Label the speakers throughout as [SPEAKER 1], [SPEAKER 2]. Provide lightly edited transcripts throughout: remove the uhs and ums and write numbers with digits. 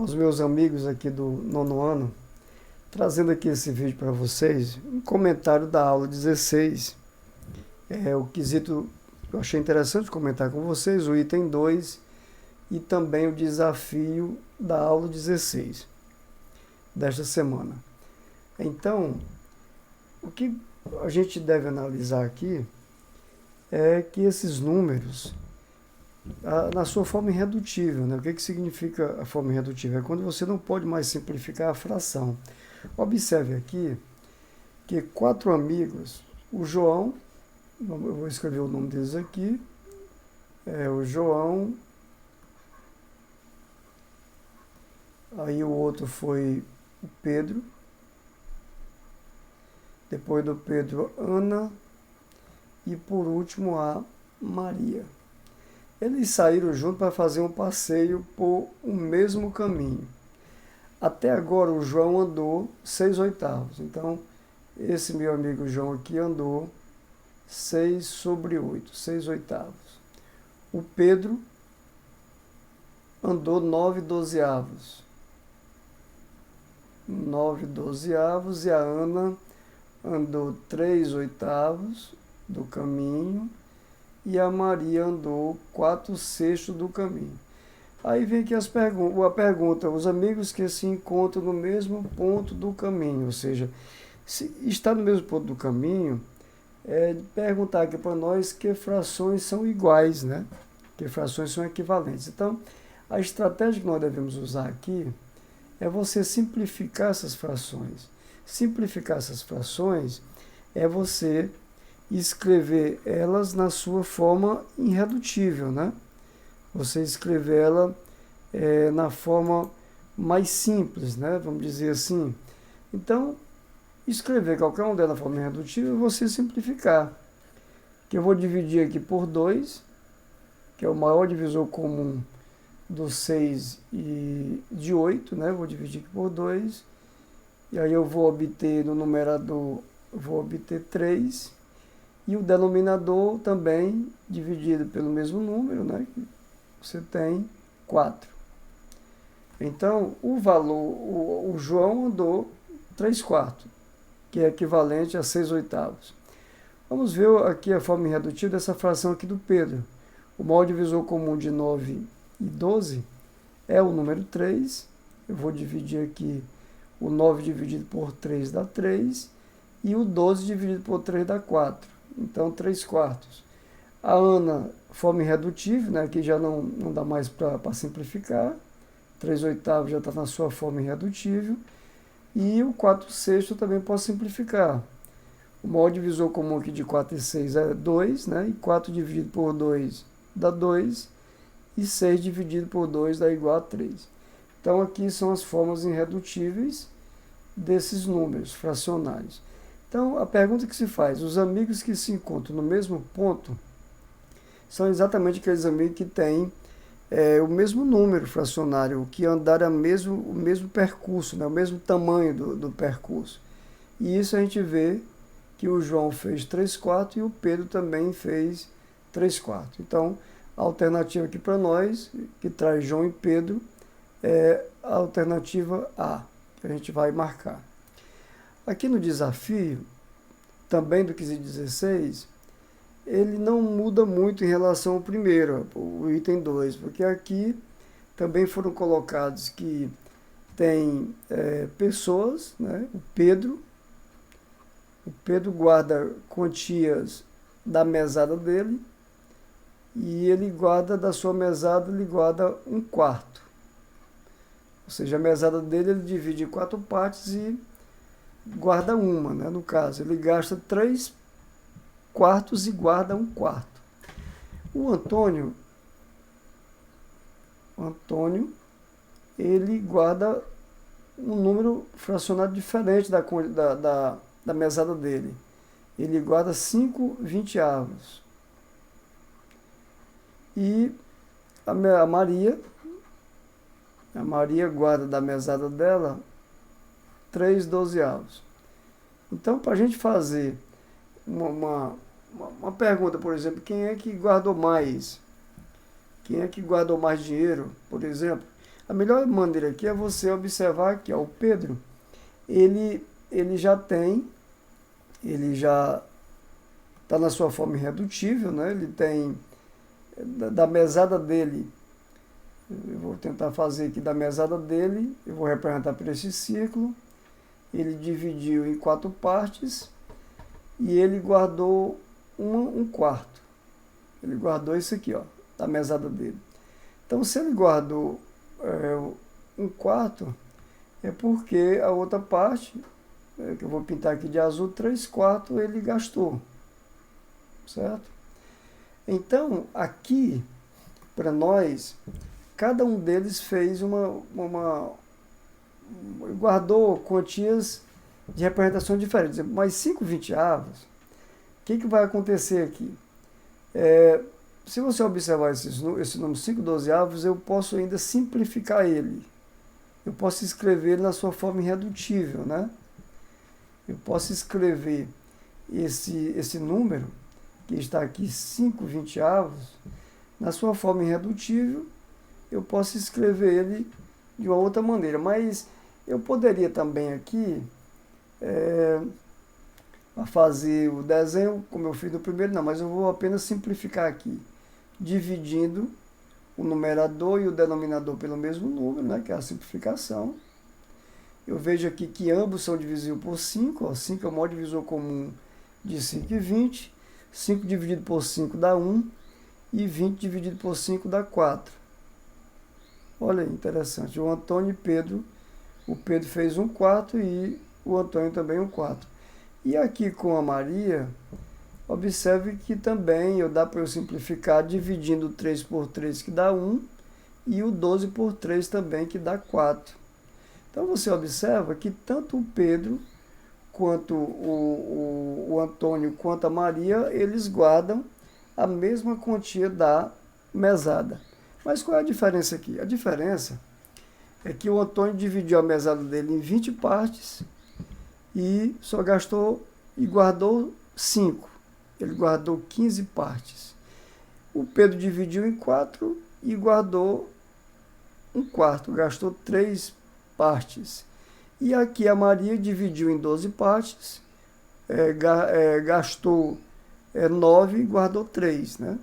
[SPEAKER 1] aos meus amigos aqui do nono ano, trazendo aqui esse vídeo para vocês, um comentário da aula 16. O quesito eu achei interessante comentar com vocês, o item 2 e também o desafio da aula 16 desta semana. Então, o que a gente deve analisar aqui é que esses números, na sua forma irredutível, né? O que significa a forma irredutível? É quando você não pode mais simplificar a fração. Observe aqui que 4 amigos, o João, eu vou escrever o nome deles aqui, o João, aí o outro foi o Pedro, depois do Pedro, Ana, e por último a Maria. Eles saíram juntos para fazer um passeio por o mesmo caminho. Até agora o João andou 6/8. Então, esse meu amigo João aqui andou 6/8, 6/8. O Pedro andou 9/12. 9/12 e a Ana andou 3/8 do caminho e a Maria andou 4/6 do caminho. Aí vem aqui a pergunta, os amigos que se encontram no mesmo ponto do caminho, ou seja, se está no mesmo ponto do caminho, perguntar aqui para nós que frações são iguais, né? Que frações são equivalentes. Então, a estratégia que nós devemos usar aqui é você simplificar essas frações. Simplificar essas frações é você escrever elas na sua forma irredutível, né? Você escrever ela na forma mais simples, né? Vamos dizer assim. Então, escrever qualquer um delas na forma irredutível, você simplificar. Que eu vou dividir aqui por 2, que é o maior divisor comum do 6 e de 8, né? Vou dividir aqui por 2. E aí eu vou obter no numerador, vou obter 3. E o denominador também dividido pelo mesmo número, né? Você tem 4. Então, o valor, o João andou 3/4, que é equivalente a 6/8. Vamos ver aqui a forma irredutível dessa fração aqui do Pedro. O maior divisor comum de 9 e 12 é o número 3. Eu vou dividir aqui o 9 dividido por 3 dá 3. E o 12 dividido por 3 dá 4. Então, 3/4. A Ana, forma irredutível, né? Aqui já não dá mais para simplificar. 3/8 já está na sua forma irredutível. E o 4/6 também posso simplificar. O maior divisor comum aqui de 4 e 6 é 2, né? E 4 dividido por 2 dá 2. E 6 dividido por 2 dá igual a 3. Então, aqui são as formas irredutíveis desses números fracionários. Então, a pergunta que se faz, os amigos que se encontram no mesmo ponto são exatamente aqueles amigos que têm o mesmo número fracionário, que andaram o mesmo percurso, né, o mesmo tamanho do percurso. E isso a gente vê que o João fez 3/4 e o Pedro também fez 3/4. Então, a alternativa aqui para nós, que traz João e Pedro, é a alternativa A, que a gente vai marcar. Aqui no desafio, também do quesito 16, ele não muda muito em relação ao primeiro, o item 2, porque aqui também foram colocados que tem pessoas, né? O Pedro guarda quantias da mesada dele, e ele guarda da sua mesada, ele guarda 1/4. Ou seja, a mesada dele ele divide em 4 partes e guarda uma, né? No caso, ele gasta 3/4 e guarda 1/4. O Antônio, ele guarda um número fracionário diferente da mesada dele. Ele guarda 5/20. E a Maria guarda da mesada dela 3/12. Então, para a gente fazer uma pergunta, por exemplo, quem é que guardou mais? Quem é que guardou mais dinheiro, por exemplo? A melhor maneira aqui é você observar que ó, o Pedro, ele já está na sua forma irredutível, né? Ele tem, da mesada dele, eu vou tentar fazer aqui da mesada dele, eu vou representar por esse círculo, ele dividiu em 4 partes e ele guardou um quarto. Ele guardou isso aqui, ó, da mesada dele. Então, se ele guardou um quarto, é porque a outra parte, que eu vou pintar aqui de azul, 3/4 ele gastou, certo? Então, aqui, para nós, cada um deles fez guardou quantias de representação diferentes. Mas 5/20, o que vai acontecer aqui? Se você observar esse número 5/12, eu posso ainda simplificar ele. Eu posso escrever ele na sua forma irredutível, né? Eu posso escrever esse número, que está aqui 5/20, na sua forma irredutível, eu posso escrever ele de uma outra maneira. Mas eu poderia também aqui fazer o desenho, como eu fiz no primeiro, não, mas eu vou apenas simplificar aqui, dividindo o numerador e o denominador pelo mesmo número, né, que é a simplificação. Eu vejo aqui que ambos são divisíveis por 5, ó, 5 é o maior divisor comum de 5 e 20, 5 dividido por 5 dá 1, e 20 dividido por 5 dá 4. Olha aí, interessante, o Antônio e Pedro, o Pedro fez 1/4 e o Antônio também 1/4. E aqui com a Maria, observe que também dá para eu simplificar dividindo 3 por 3, que dá 1, e o 12 por 3 também, que dá 4. Então você observa que tanto o Pedro, quanto o Antônio, quanto a Maria, eles guardam a mesma quantia da mesada. Mas qual é a diferença aqui? A diferença é que o Antônio dividiu a mesada dele em 20 partes e só gastou e guardou 5. Ele guardou 15 partes. O Pedro dividiu em 4 e guardou 1/4, gastou 3 partes. E aqui a Maria dividiu em 12 partes, gastou 9 e guardou 3, né?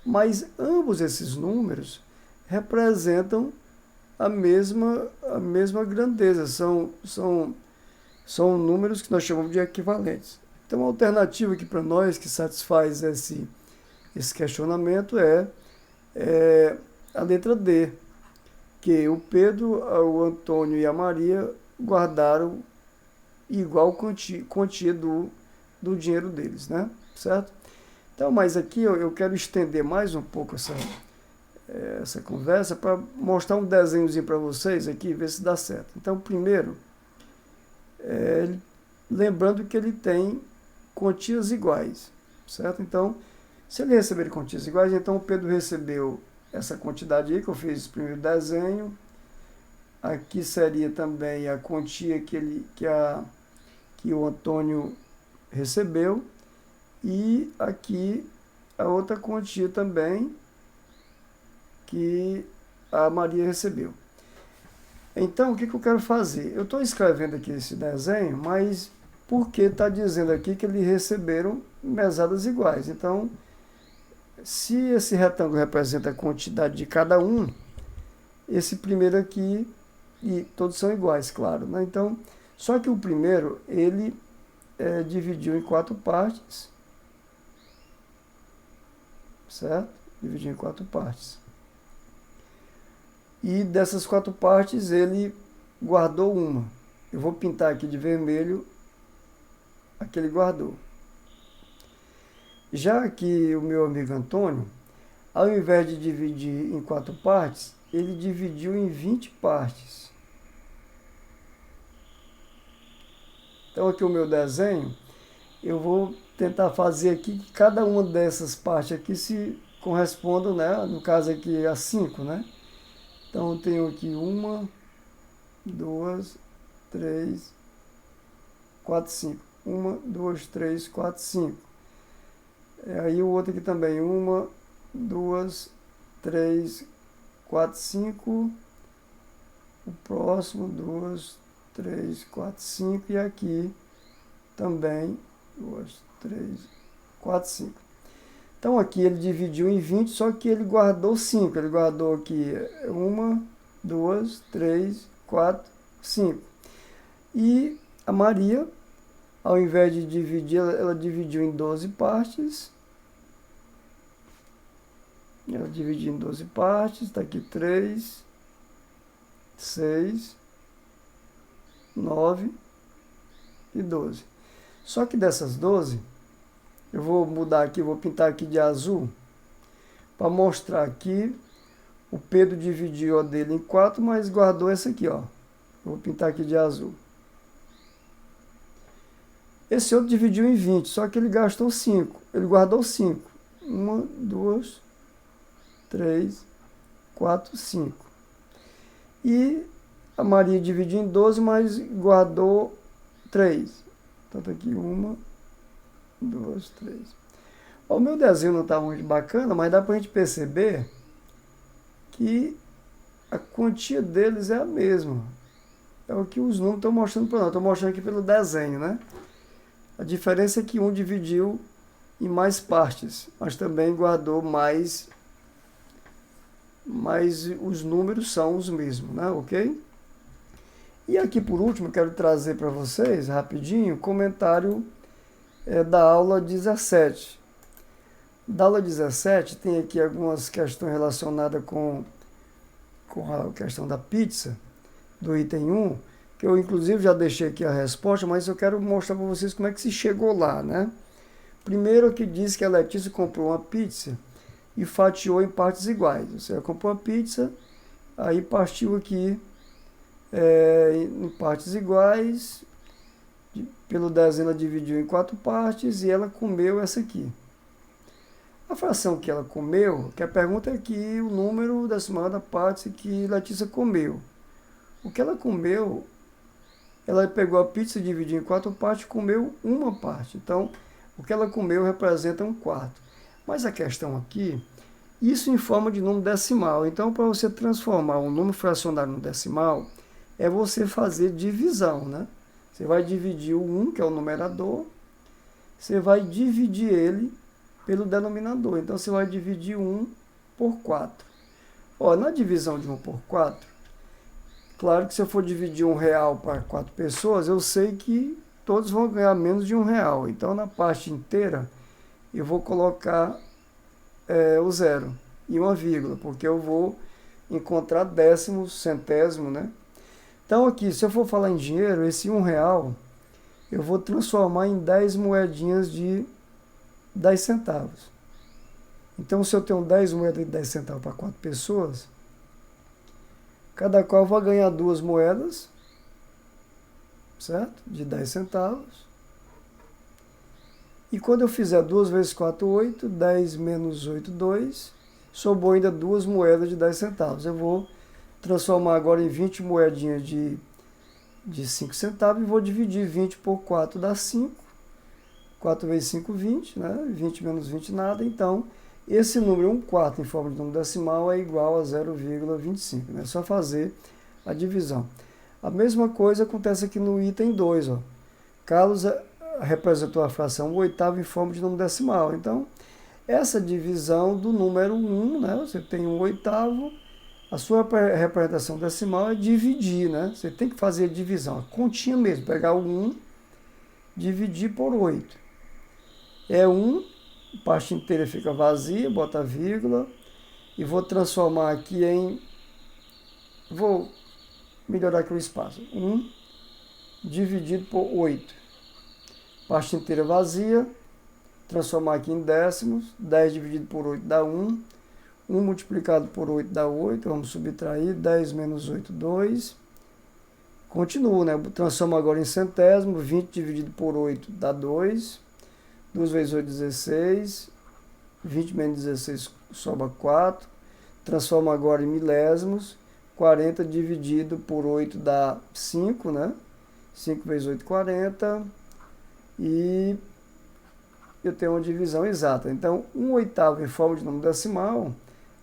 [SPEAKER 1] Mas ambos esses números representam a mesma grandeza, são números que nós chamamos de equivalentes. Então, a alternativa aqui para nós, que satisfaz esse questionamento, é a letra D, que o Pedro, o Antônio e a Maria guardaram igual quantia do dinheiro deles, né? Certo? Então, mas aqui eu quero estender mais um pouco essa conversa para mostrar um desenhozinho para vocês aqui e ver se dá certo. Então, primeiro, lembrando que ele tem quantias iguais, certo? Então, se ele receber quantias iguais, então o Pedro recebeu essa quantidade aí que eu fiz o primeiro desenho. Aqui seria também a quantia que o Antônio recebeu. E aqui a outra quantia também que a Maria recebeu. Então, o que eu quero fazer? Eu estou escrevendo aqui esse desenho, mas porque está dizendo aqui que eles receberam mesadas iguais. Então, se esse retângulo representa a quantidade de cada um, esse primeiro aqui, e todos são iguais, claro, né? Então, só que o primeiro, ele dividiu em 4 partes, certo? Dividiu em 4 partes. E dessas 4 partes, ele guardou uma. Eu vou pintar aqui de vermelho a que ele guardou. Já que o meu amigo Antônio, ao invés de dividir em 4 partes, ele dividiu em 20 partes. Então, aqui o meu desenho, eu vou tentar fazer aqui que cada uma dessas partes aqui se correspondam, né? No caso aqui, a 5, né? Então, eu tenho aqui 1, 2, 3, 4, 5. 1, 2, 3, 4, 5. Aí o outro aqui também. 1, 2, 3, 4, 5. próximo, 2, 3, 4, 5, e aqui também 2, 3, 4, 5. Então aqui ele dividiu em 20, só que ele guardou 5. Ele guardou aqui 1, 2, 3, 4, 5. E a Maria, ao invés de dividir, ela dividiu em 12 partes. Ela dividiu em 12 partes, está aqui 3, 6, 9 e 12. Só que dessas 12, eu vou mudar aqui, vou pintar aqui de azul, para mostrar aqui, o Pedro dividiu a dele em 4, mas guardou essa aqui, ó. Vou pintar aqui de azul. Esse outro dividiu em 20, só que ele gastou 5. Ele guardou 5. 1, 2, 3, 4, 5. E a Maria dividiu em 12, mas guardou 3. Então tá aqui 1, 2, 3. O meu desenho não está muito bacana, mas dá para a gente perceber que a quantia deles é a mesma. É o que os números estão mostrando para nós. Estou mostrando aqui pelo desenho, né? A diferença é que um dividiu em mais partes, mas também guardou mais, mas os números são os mesmos, né? Ok? E aqui por último, eu quero trazer para vocês, rapidinho, comentário da aula 17. Da aula 17 tem aqui algumas questões relacionadas com a questão da pizza, do item 1, que eu inclusive já deixei aqui a resposta, mas eu quero mostrar para vocês como é que se chegou lá, né? Primeiro que diz que a Letícia comprou uma pizza e fatiou em partes iguais. Você comprou a pizza, aí partiu aqui em partes iguais, pelo desenho ela dividiu em 4 partes e ela comeu essa aqui. A fração que ela comeu, que a pergunta é aqui o número decimal da parte que Letícia comeu. O que ela comeu, ela pegou a pizza, dividiu em 4 partes e comeu uma parte. Então, o que ela comeu representa 1/4. Mas a questão aqui, isso em forma de número decimal. Então, para você transformar um número fracionário no decimal, é você fazer divisão, né? Você vai dividir o 1, que é o numerador, você vai dividir ele pelo denominador. Então, você vai dividir 1 por 4. Ó, na divisão de 1 por 4, claro que se eu for dividir R$1 para 4 pessoas, eu sei que todos vão ganhar menos de R$1. Então, na parte inteira, eu vou colocar o 0 e uma vírgula, porque eu vou encontrar décimos, centésimo, né? Então, aqui, se eu for falar em dinheiro, esse R$1, eu vou transformar em 10 moedinhas de 10 centavos. Então, se eu tenho 10 moedas de 10 centavos para 4 pessoas, cada qual vai ganhar 2 moedas, certo? De 10 centavos. E quando eu fizer 2 vezes 4, 8, 10 menos 8, 2, sobrou ainda 2 moedas de 10 centavos. Eu vou transformar agora em 20 moedinhas de 5 centavos e vou dividir 20 por 4, dá 5. 4 vezes 5, 20, né? 20 menos 20, nada. Então, esse número 1/4 em forma de número decimal é igual a 0,25. Né? É só fazer a divisão. A mesma coisa acontece aqui no item 2. Ó. Carlos representou a fração 1/8 em forma de número decimal. Então, essa divisão do número 1, né? Você tem 1/8, a sua representação decimal é dividir, né? Você tem que fazer a divisão, a continha mesmo, pegar o 1, dividir por 8. É 1, a parte inteira fica vazia, bota a vírgula, e vou transformar aqui em... Vou melhorar aqui o espaço. 1 dividido por 8. Parte inteira vazia, transformar aqui em décimos, 10 dividido por 8 dá 1, 1 multiplicado por 8 dá 8, vamos subtrair, 10 menos 8, 2. Continuo, né? Transformo agora em centésimo, 20 dividido por 8 dá 2, 2 vezes 8, 16, 20 menos 16 sobra 4, transformo agora em milésimos, 40 dividido por 8 dá 5, né? 5 vezes 8, 40, e eu tenho uma divisão exata. Então, 1/8 em forma de número decimal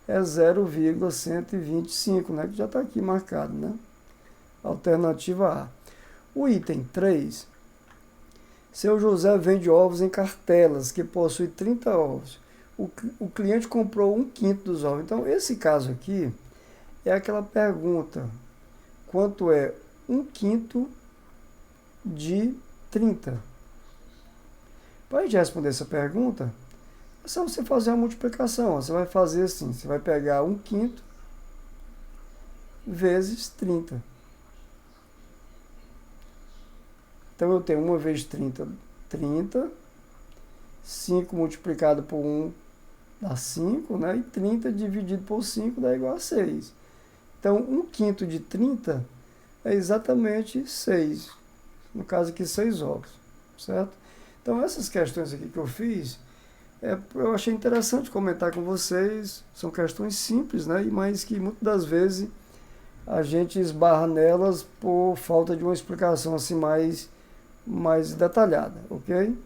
[SPEAKER 1] é 0,125, né? Que já está aqui marcado, né? Alternativa A. O item 3. Seu José vende ovos em cartelas, que possui 30 ovos. O cliente comprou 1/5 dos ovos. Então, esse caso aqui é aquela pergunta: quanto é 1/5 de 30? Para a gente responder essa pergunta, é só você fazer a multiplicação. Você vai fazer assim: você vai pegar 1/5 vezes 30. Então, eu tenho 1 vezes 30, 30. 5 multiplicado por 1 dá 5, né? E 30 dividido por 5 dá igual a 6. Então, 1/5 de 30 é exatamente 6. No caso aqui, 6 ovos, certo? Então, essas questões aqui que eu fiz, eu achei interessante comentar com vocês. São questões simples, né? Mas que muitas das vezes a gente esbarra nelas por falta de uma explicação assim mais detalhada, ok?